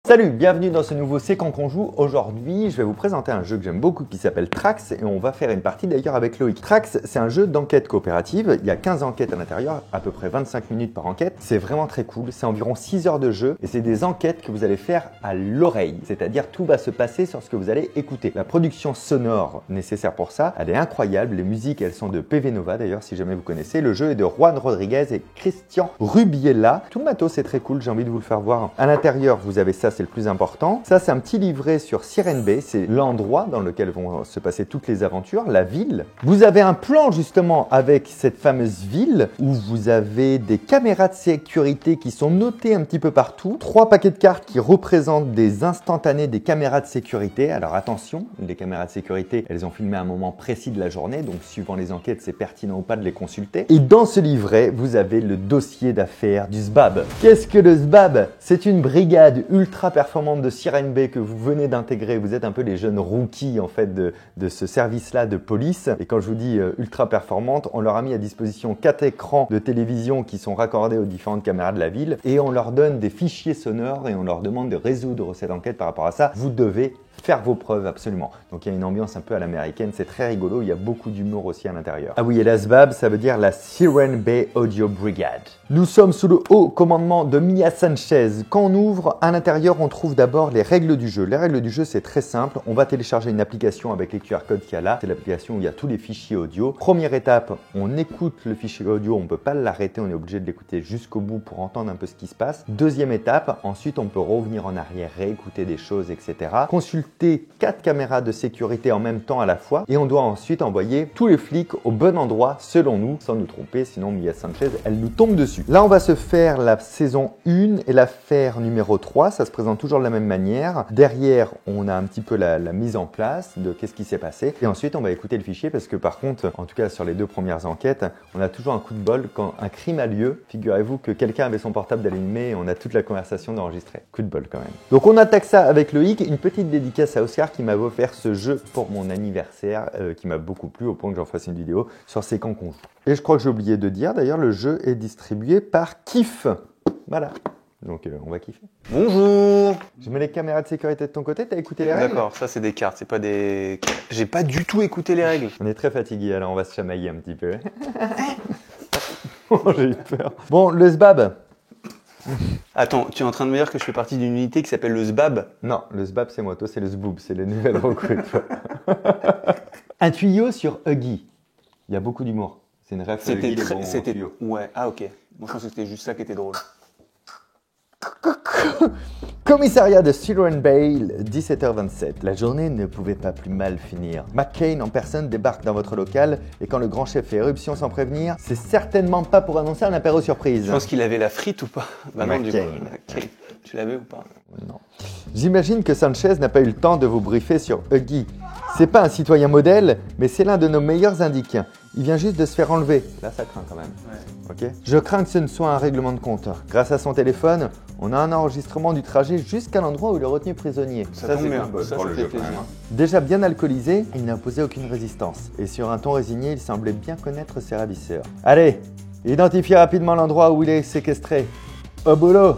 Salut, bienvenue dans ce nouveau C'est quand qu'on joue. Aujourd'hui, je vais vous présenter un jeu que j'aime beaucoup qui s'appelle Trax et on va faire une partie d'ailleurs avec Loïc. Trax, c'est un jeu d'enquête coopérative. Il y a 15 enquêtes à l'intérieur, à peu près 25 minutes par enquête. C'est vraiment très cool. C'est environ 6 heures de jeu et c'est des enquêtes que vous allez faire à l'oreille. C'est-à-dire tout va se passer sur ce que vous allez écouter. La production sonore nécessaire pour ça, elle est incroyable. Les musiques, elles sont de PV Nova d'ailleurs, si jamais vous connaissez. Le jeu est de Juan Rodriguez et Christian Rubiela. Tout le matos, c'est très cool. J'ai envie de vous le faire voir. À l'intérieur, vous avez ça, c'est le plus important. Ça, c'est un petit livret sur Siren Bay. C'est l'endroit dans lequel vont se passer toutes les aventures, la ville. Vous avez un plan justement avec cette fameuse ville où vous avez des caméras de sécurité qui sont notées un petit peu partout. 3 paquets de cartes qui représentent des instantanés des caméras de sécurité. Alors attention, les caméras de sécurité, elles ont filmé à un moment précis de la journée. Donc suivant les enquêtes, c'est pertinent ou pas de les consulter. Et dans ce livret, vous avez le dossier d'affaires du SBAB. Qu'est-ce que le SBAB? C'est une brigade ultra performante de Siren Bay que vous venez d'intégrer. Vous êtes un peu les jeunes rookies en fait de ce service-là de police. Et quand je vous dis ultra performante, on leur a mis à disposition 4 écrans de télévision qui sont raccordés aux différentes caméras de la ville et on leur donne des fichiers sonores et on leur demande de résoudre cette enquête par rapport à ça. Vous devez faire vos preuves absolument. Donc il y a une ambiance un peu à l'américaine, c'est très rigolo, il y a beaucoup d'humour aussi à l'intérieur. Ah oui, et la SBAB, ça veut dire la Siren Bay Audio Brigade. Nous sommes sous le haut commandement de Mia Sanchez. Quand on ouvre, à l'intérieur, on trouve d'abord les règles du jeu. Les règles du jeu, c'est très simple. On va télécharger une application avec les QR codes qu'il y a là. C'est l'application où il y a tous les fichiers audio. Première étape, on écoute le fichier audio, on ne peut pas l'arrêter, on est obligé de l'écouter jusqu'au bout pour entendre un peu ce qui se passe. Deuxième étape, ensuite on peut revenir en arrière, réécouter des choses, etc. Consulter 4 caméras de sécurité en même temps à la fois et on doit ensuite envoyer tous les flics au bon endroit selon nous, sans nous tromper, sinon Mia Sanchez, elle nous tombe dessus. Là, on va se faire la saison 1 et l'affaire numéro 3, ça se présente toujours de la même manière. Derrière, on a un petit peu la mise en place de qu'est-ce qui s'est passé et ensuite on va écouter le fichier parce que par contre, en tout cas sur les 2 premières enquêtes, on a toujours un coup de bol quand un crime a lieu. Figurez-vous que quelqu'un avait son portable allumé et on a toute la conversation d'enregistrer. Coup de bol quand même. Donc on attaque ça avec Loïc, une petite dédicace à Oscar qui m'a offert ce jeu pour mon anniversaire qui m'a beaucoup plu au point que j'en fasse une vidéo sur C'est quand qu'on joue. Et je crois que j'ai oublié de dire d'ailleurs, le jeu est distribué par Kif. Voilà. Donc on va kiffer. Bonjour. Je mets les caméras de sécurité de ton côté, t'as écouté les règles? D'accord, ça c'est des cartes, c'est pas des... J'ai pas du tout écouté les règles. On est très fatigué, alors on va se chamailler un petit peu. Oh, j'ai eu peur. Bon, le SBAB. Attends, tu es en train de me dire que je fais partie d'une unité qui s'appelle le SBAB? Non, le SBAB c'est moi, toi c'est le SBOOB, c'est les nouvelles recrutes. Un tuyau sur Huggy. Il y a beaucoup d'humour. C'est une rêve. C'était... Ouais, ah ok. Moi je pensais que c'était juste ça qui était drôle. Commissariat de Siren Bay, 17h27. La journée ne pouvait pas plus mal finir. McCain en personne débarque dans votre local et quand le grand chef fait éruption sans prévenir, c'est certainement pas pour annoncer un apéro surprise. Je pense qu'il avait la frite ou pas? Bah non, McCain. McCain. Tu l'avais ou pas? Non. J'imagine que Sanchez n'a pas eu le temps de vous briefer sur Huggy. C'est pas un citoyen modèle, mais c'est l'un de nos meilleurs indiques. Il vient juste de se faire enlever. Là, ça craint quand même. Ouais. Ok. Je crains que ce ne soit un règlement de compte. Grâce à son téléphone, on a un enregistrement du trajet jusqu'à l'endroit où il est retenu prisonnier. Ça tombe bien. Ça fait plaisir. Déjà bien alcoolisé, il n'a opposé aucune résistance. Et sur un ton résigné, il semblait bien connaître ses ravisseurs. Allez, identifiez rapidement l'endroit où il est séquestré. Au boulot.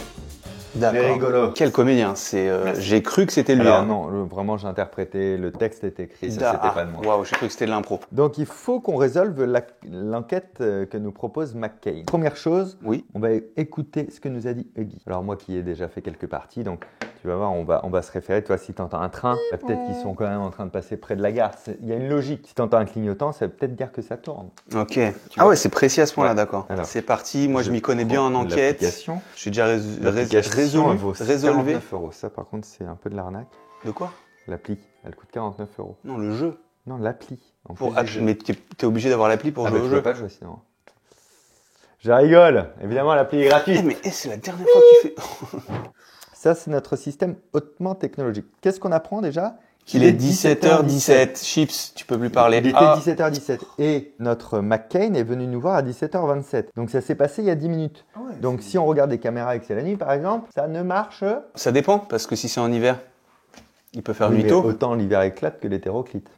D'accord. Rigolo. Quel comédien, c'est... J'ai cru que c'était lui. Alors hein. non, vraiment j'ai interprété, le texte est écrit, ça c'était pas de moi. Waouh, j'ai cru que c'était de l'impro. Donc il faut qu'on résolve l'enquête que nous propose McCain. Première chose, Oui. on va écouter ce que nous a dit Huggy. Alors moi qui ai déjà fait quelques parties, donc tu vas voir, on va se référer. Toi si tu entends un train, peut-être qu'ils sont quand même en train de passer près de la gare. Il y a une logique. Si tu entends un clignotant, ça veut peut-être dire que ça tourne. Ok. Ah ouais, c'est précis à ce point-là, Ouais. d'accord. Alors, C'est parti, moi je m'y connais bien en enquête. L'application. J'ai déjà Elle vaut résolu. 49 €. Ça par contre c'est un peu de l'arnaque. De quoi? L'appli, elle coûte 49 €. Non, le jeu. Non, l'appli. Mais t'es obligé d'avoir l'appli pour jouer au tu jeu. peux pas jouer sinon. Je rigole. Évidemment, l'appli est gratuite. Mais c'est la dernière fois que tu fais... Ça, c'est notre système hautement technologique. Qu'est-ce qu'on apprend déjà? Qu'il est 17h17. Chips, tu peux plus parler. Il était 17h17. Et notre McCain est venu nous voir à 17h27. Donc ça s'est passé il y a 10 minutes. Ah ouais, donc si on regarde des caméras et que c'est la nuit, par exemple, ça ne marche. Ça dépend, parce que si c'est en hiver, il peut faire Oui, nuit mais tôt. autant l'hiver éclate que l'hétéroclite.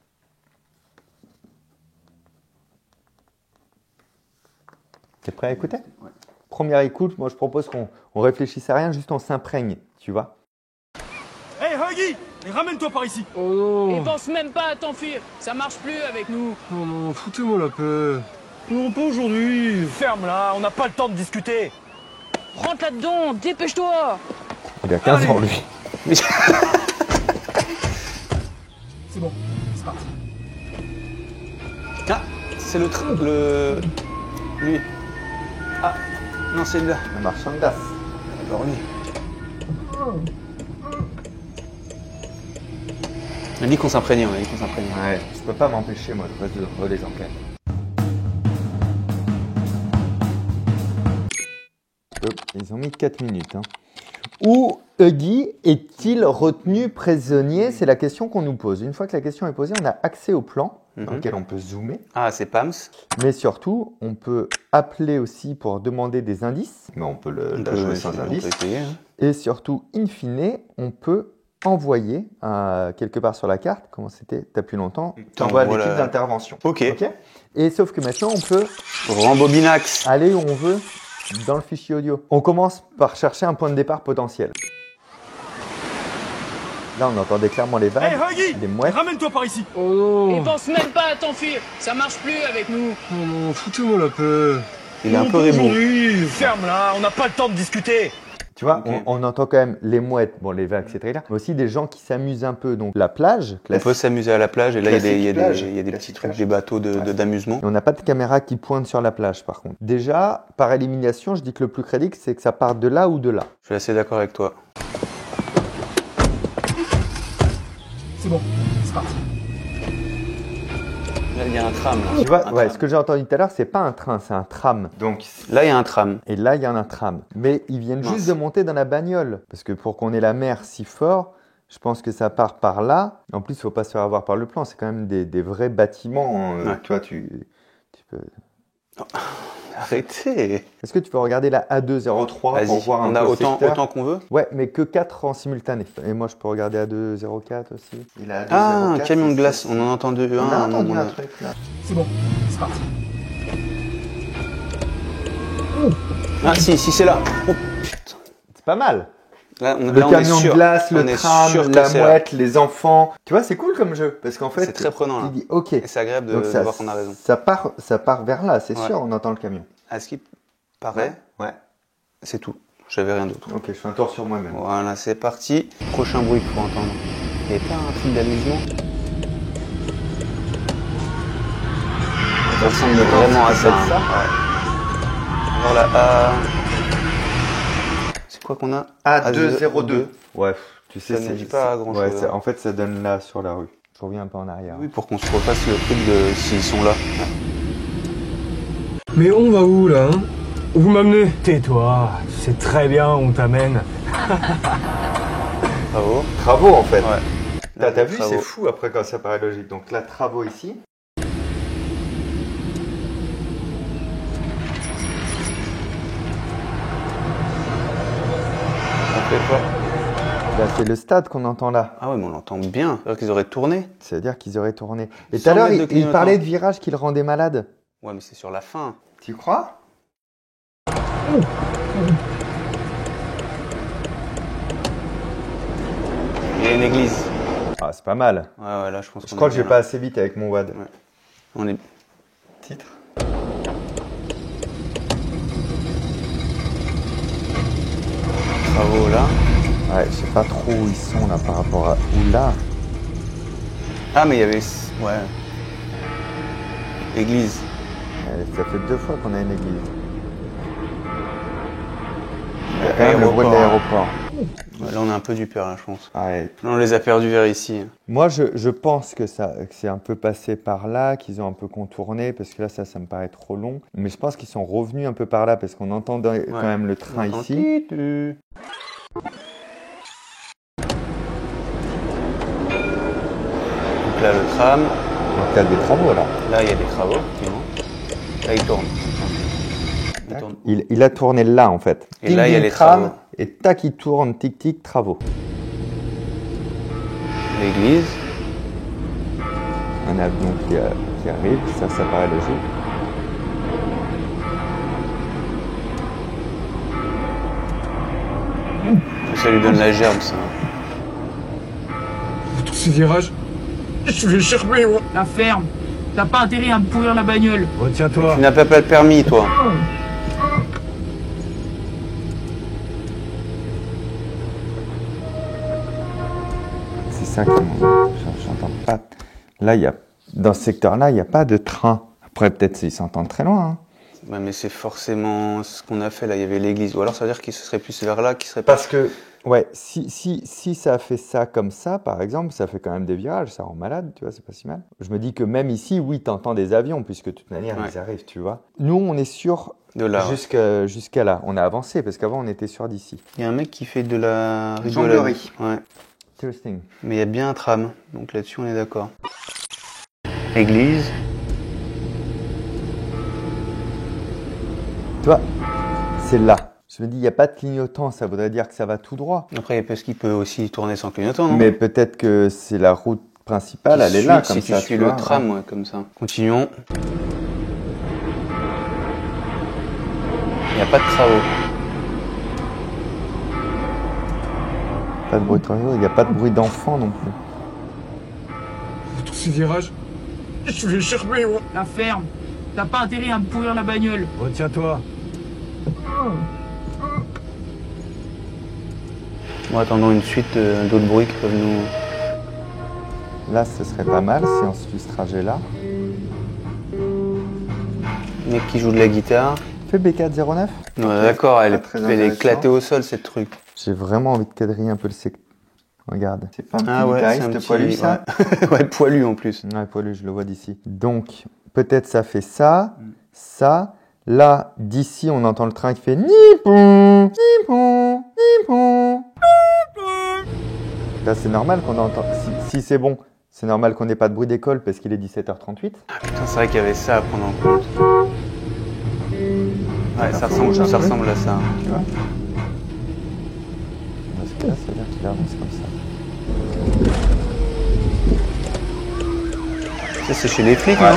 T'es prêt à écouter? Ouais. Première écoute, moi je propose qu'on réfléchisse à rien, juste on s'imprègne, tu vois. Hey Huggy, ramène-toi par ici. Oh non. Et pense même pas à t'enfuir, ça marche plus avec nous. Oh non, foutez-moi la paix. Non, pas aujourd'hui. Ferme-la, on n'a pas le temps de discuter. Rentre là-dedans, dépêche-toi. Il a 15 ans, lui. C'est bon, c'est parti. Ah, c'est le train. Lui. Ah, non, c'est là. Un marchand de glace. Alors lui. On a dit qu'on s'imprégnait, Ouais, je peux pas m'empêcher, moi, de résoudre les enquêtes. Ils ont mis 4 minutes. Hein. Où Huggy est-il retenu prisonnier? C'est la question qu'on nous pose. Une fois que la question est posée, on a accès au plan dans lequel on peut zoomer. Ah, c'est Pams. Mais surtout, on peut appeler aussi pour demander des indices. Mais on peut le jouer sans indice. On peut essayer, hein. Et surtout, in fine, on peut envoyer quelque part sur la carte. Comment c'était? T'as plus longtemps. Tu envoies l'équipe d'intervention. Ok. Et sauf que maintenant, on peut Rembobinax. aller où on veut dans le fichier audio. On commence par chercher un point de départ potentiel. Là, on entendait clairement les vagues, Hey Huggy, des mouettes. ramène-toi par ici. Oh non. Et pense même pas à t'enfuir, ça marche plus avec nous. Oh non, foutez-moi la paix. Il est un Non, peu pas rébou. aujourd'hui. Ferme-la, on n'a pas le temps de discuter. Tu vois, Ok. on entend quand même les mouettes, bon, les vagues, c'est très clair, mais aussi des gens qui s'amusent un peu. Donc, la plage, On classique. peut s'amuser à la plage et là, il y a Classique plage. des petits Classique trucs, plage. des bateaux d'amusement. Et on n'a pas de caméra qui pointe sur la plage, par contre. Déjà, par élimination, je dis que le plus crédible, c'est que ça part de là ou de là. Je suis assez d'accord avec toi. C'est bon, c'est parti. Là, il y a un tram. Là. Tu vois, Un ouais, tram. ce que j'ai entendu tout à l'heure, c'est pas un train, c'est un tram. Donc, Là, il y a un tram. et là, il y a un tram. Mais ils viennent Mince. juste de monter dans la bagnole. Parce que pour qu'on ait la mer si fort, je pense que ça part par là. En plus, il ne faut pas se faire avoir par le plan. C'est quand même des vrais bâtiments. Ouais. Tu vois, tu peux... Arrêtez. Est-ce que tu peux regarder la A203 pour Vas-y, voir un on a peu le autant secteur qu'on veut. Ouais, mais que 4 en simultané. Et moi, je peux regarder A204 aussi. Il a Ah, un A204, camion de c'est glace. ça. On en a entendu On a un. entendu on un a- truc là. C'est bon, c'est parti. Ah, si, c'est là. Oh, putain. C'est pas mal. Là, Le là, on est camion sûr. de glace, le On est tram, sûr que la c'est là. mouette, les enfants. Tu vois, c'est cool comme jeu. Parce qu'en fait, C'est très prenant, tu là. dis, ok. Et c'est agréable Donc de ça, voir qu'on a raison. ça part vers là, c'est Ouais. sûr, on entend le camion. À ce qui paraît, Ouais. c'est tout. J'avais rien d'autre. Ok, je fais un tour sur moi-même. Voilà, c'est parti. Prochain bruit qu'il faut entendre. Il n'y a pas un truc d'amusement? Ça ressemble vraiment à ça. Ça. Ouais. Alors là, c'est quoi qu'on a? A202. Ouais, tu sais, Ça ne dit pas grand-chose, Ouais, hein. en fait, ça donne là sur la rue. Je reviens un peu en arrière. Oui, pour qu'on se refasse le truc de s'ils sont là. Mais on va où là hein? Où vous m'amenez? Tais-toi, tu sais très bien où on t'amène. Bravo. Travaux en fait. Ouais. Là, t'as vu, Travaux. c'est fou après quand ça paraît logique. Donc là, travaux ici. On fait quoi? Là, c'est le stade qu'on entend là. Ah ouais, mais on l'entend bien. C'est-à-dire qu'ils auraient tourné. C'est-à-dire qu'ils auraient tourné. Et 100 tout à l'heure, mètres de il clignotant. parlait de virage qui le rendait malade. Ouais, mais c'est sur la fin. Tu crois? Il y a une église. Ah, c'est pas mal. Ouais, là, je pense qu'on Je crois est que je vais bien pas là. assez vite avec mon WAD. On est... Titre. Travaux là. Ouais, je sais pas trop où ils sont là par rapport à où là. Ah, mais il y avait... Ouais. Église. Ça fait 2 fois qu'on a une église. Il y a quand même le bruit de Aéroport. l'aéroport. Ouais, là, on a un peu du père, là, je pense. Ouais. Là, on les a perdus vers ici. Moi, je pense que c'est un peu passé par là, qu'ils ont un peu contourné, parce que là, ça me paraît trop long. Mais je pense qu'ils sont revenus un peu par là, parce qu'on entend quand même le train ici. Donc là, le tram. Donc, il y a des travaux là. Là, il y a des travaux, effectivement. Là, il tourne. Il Tac. tourne. Il a tourné là, en fait. Et là, il y a ding, les tram, travaux. Et tac, il tourne, tic, tic, travaux. L'église. Un avion qui arrive, ça paraît logique. Ça lui donne la gerbe, ça. ces virages. Je vais chercher, moi. La ferme. T'as pas intérêt à me pourrir la bagnole. Retiens-toi. Tu n'as pas le permis, toi. C'est ça que j'entends pas. Là, dans ce secteur-là, il n'y a pas de train. Après, peut-être ils s'entendent très loin. Hein. Ouais, mais c'est forcément ce qu'on a fait là. Il y avait l'église. Ou alors ça veut dire qu'il se serait plus vers là, qu'il serait pas. Parce que, ouais, si ça fait ça comme ça, par exemple, ça fait quand même des virages, ça rend malade, tu vois, c'est pas si mal. Je me dis que même ici, oui, t'entends des avions, puisque de toute manière, Ouais. ils arrivent, tu vois. Nous, on est sur De là. Ouais. jusqu'à là. On a avancé, parce qu'avant, on était sur d'ici. Il y a un mec qui fait de la Jonglerie. Ouais. Interesting. Mais il y a bien un tram. Donc là-dessus, on est d'accord. Église. Tu vois, c'est là. Je me dis, il n'y a pas de clignotant, ça voudrait dire que ça va tout droit. Après, parce qu'il peut aussi tourner sans clignotant, non? Mais peut-être que c'est la route principale, elle est là, comme si ça. tu suis tu le vois. tram, ouais, comme ça. Continuons. Il n'y a pas de travaux. Pas de bruit de travaux, il n'y a pas de bruit d'enfant non plus. Tous ces virages. Je vais chercher, moi. La ferme. T'as pas intérêt à me pourrir la bagnole. Retiens-toi. Bon, attendons une suite d'autres bruits qui peuvent nous... Là, ce serait pas mal si on suit ce trajet-là. Mec qui joue de la guitare. Fais B409. Ouais, d'accord, elle très est intéressant. éclatée au sol, cette truc. J'ai vraiment envie de quadriller un peu le secteur. Regarde. C'est pas un petit Ah ouais, c'est un guitariste petit... poilu, ça Ouais. Ouais, poilu en plus. Ouais, poilu, je le vois d'ici. Donc, peut-être ça fait ça, ça. Là, d'ici, on entend le train qui fait Nipon, Nipon, Nipon. Là, c'est normal qu'on entend. Si c'est bon, c'est normal qu'on n'ait pas de bruit d'école parce qu'il est 17h38. Ah, putain, c'est vrai qu'il y avait ça à prendre en compte. Ouais, ça ressemble à ça. Tu vois. Parce que là, ça veut dire qu'il avance comme ça. Ça, c'est chez les flics, Ouais. non?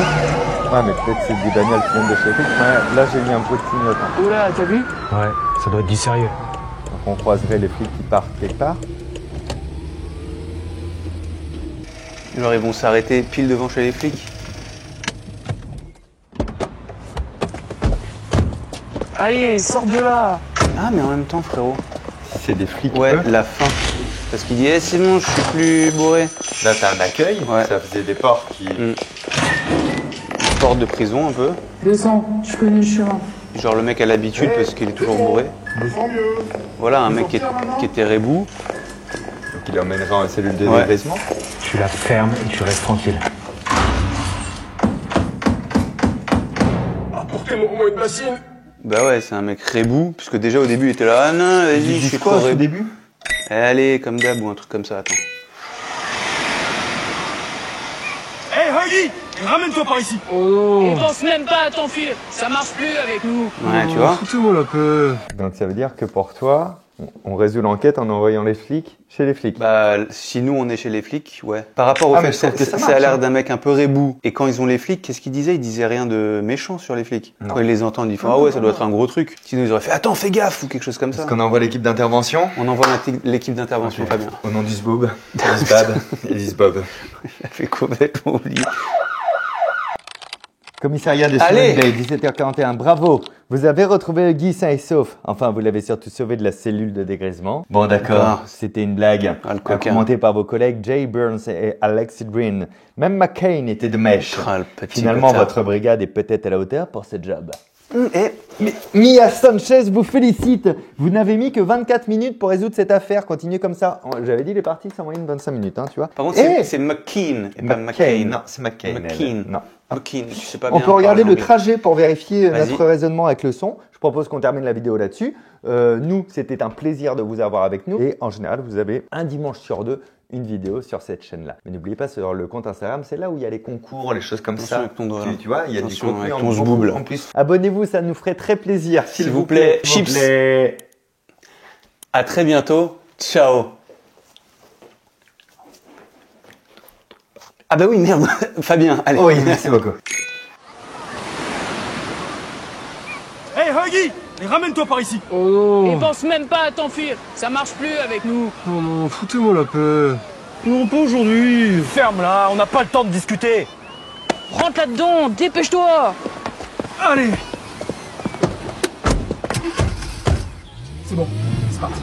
Ouais, mais peut-être c'est des bagnoles qui viennent de chez les flics. Ouais, là, j'ai eu un bruit de clignotant. Oh là, t'as vu? Ouais, ça doit être du sérieux. Donc, on croiserait les flics qui partent quelque part. Genre, ils vont s'arrêter pile devant chez les flics. Allez, sors de là. Ah, mais en même temps, frérot. C'est des flics. Ouais, eux. la fin. Parce qu'il dit, eh, c'est bon, je suis plus bourré. Là, t'as un accueil. Ouais. Ça faisait des portes qui. Porte de prison, un peu. Descends, je connais le chemin. Genre, le mec a l'habitude parce qu'il est toujours bourré. Voilà, un mec qui était rebou. Donc, il emmènera en cellule de Ouais. dégraissement. Tu la fermes et tu restes tranquille. Apportez-moi au moins une bassine. Bah ouais, c'est un mec rebou. Puisque déjà, au début, il était là, ah non, vas-y, je suis trop rebou. début. Allez, comme d'hab, ou un truc comme ça, attends. Hé, Heidi, ramène-toi par ici. Et pense même pas à t'enfuir. Ça marche plus avec nous. Ouais, tu vois. Foutez-moi la paix. Donc, ça veut dire que pour toi, on résout l'enquête en envoyant les flics chez les flics. Bah, si nous, on est chez les flics, ouais. Par rapport au Ah, fait mais que je trouve que ça ça a marche, l'air hein. d'un mec un peu rebou. Et quand ils ont les flics, qu'est-ce qu'ils disaient? Ils disaient rien de méchant sur les flics. Non. Quand ils les entendent, ils font, ah ouais, ça doit être un gros truc. Sinon, ils auraient fait, attends, fais gaffe, ou quelque chose comme ça. Est-ce qu'on envoie l'équipe d'intervention? On envoie l'équipe d'intervention, Fabien. Au nom du Zboob, Elisbab, Elisbob. J'ai complètement oublié. Commissariat de Allez. Bay, 17h41, bravo. Vous avez retrouvé Guy sain et sauf. Enfin, vous l'avez surtout sauvé de la cellule de dégraissement. Bon, d'accord, c'était une blague. Ah, le coquin. Commentée par vos collègues Jay Burns et Alexis Green. Même McCain était de mèche. Ah, le petit Finalement, bâtard. votre brigade est peut-être à la hauteur pour ce job. Eh, Mia Sanchez vous félicite. Vous n'avez mis que 24 minutes pour résoudre cette affaire. Continuez comme ça. J'avais dit les parties, c'est en moyenne 25 minutes, hein, tu vois. par contre, Eh, c'est McKean, et pas McCain. McCain. Non, c'est McCain. elle. McKean. Non. McKean, tu sais pas On bien peut regarder parler le anglais. trajet pour vérifier Vas-y. notre raisonnement avec le son. Je propose qu'on termine la vidéo là-dessus. Nous, c'était un plaisir de vous avoir avec nous. Et en général, vous avez un dimanche sur deux une vidéo sur cette chaîne-là. Mais n'oubliez pas, sur le compte Instagram, c'est là où il y a les concours, les choses comme Attention ça. avec ton doigt, là. Tu vois, il y a du Attention contenu avec en ton beaucoup zboob, là. en plus. Abonnez-vous, ça nous ferait très plaisir. S'il vous plaît. S'il vous Chips. plaît. À très bientôt. Ciao. Ah bah oui, merde. Fabien, allez. Oui, merci beaucoup. Hé, Heidi, ramène-toi par ici. Oh Et non. pense même pas à t'enfuir. Ça marche plus avec nous. Oh non, foutez-moi la paix. Non, pas aujourd'hui. Ferme-la, on n'a pas le temps de discuter. Rentre là-dedans, dépêche-toi. Allez. C'est bon, c'est parti.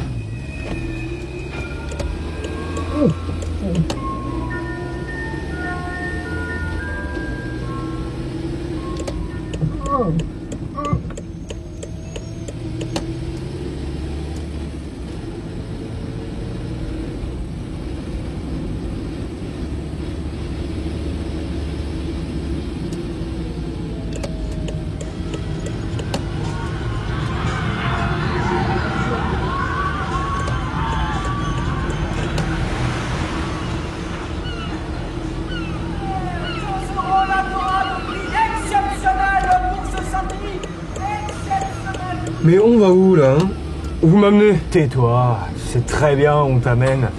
Mais on va où là, hein? Où vous m'amenez? Tais-toi, c'est très bien, on t'amène.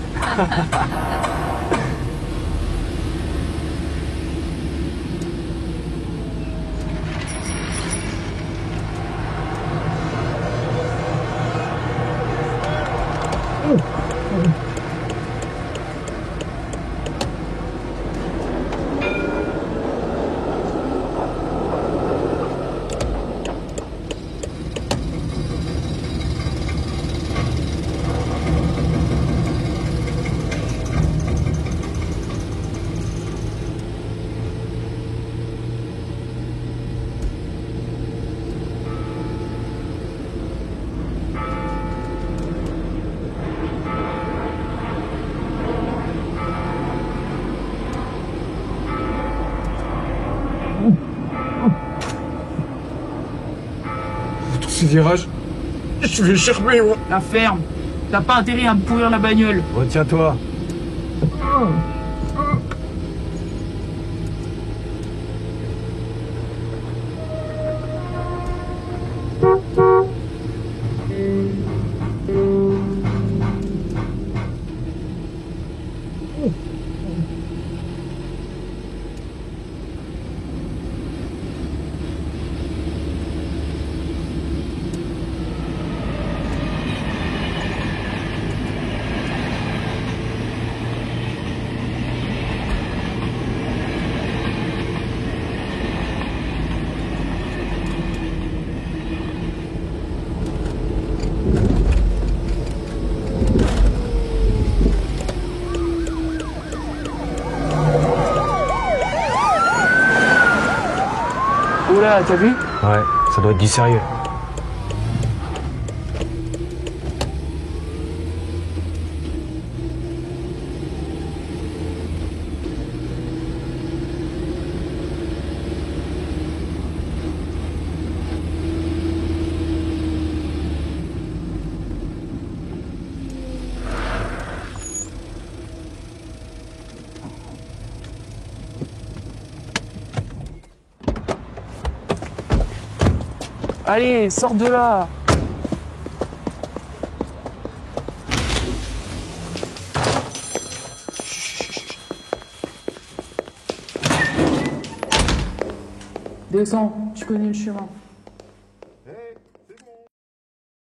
Tous ces virages, je vais germer, moi. La ferme. T'as pas intérêt à me pourrir la bagnole. Retiens-toi. Oula, t'as vu? Ouais, ça doit être du sérieux. Allez, sors de là. Descends, tu connais le chemin.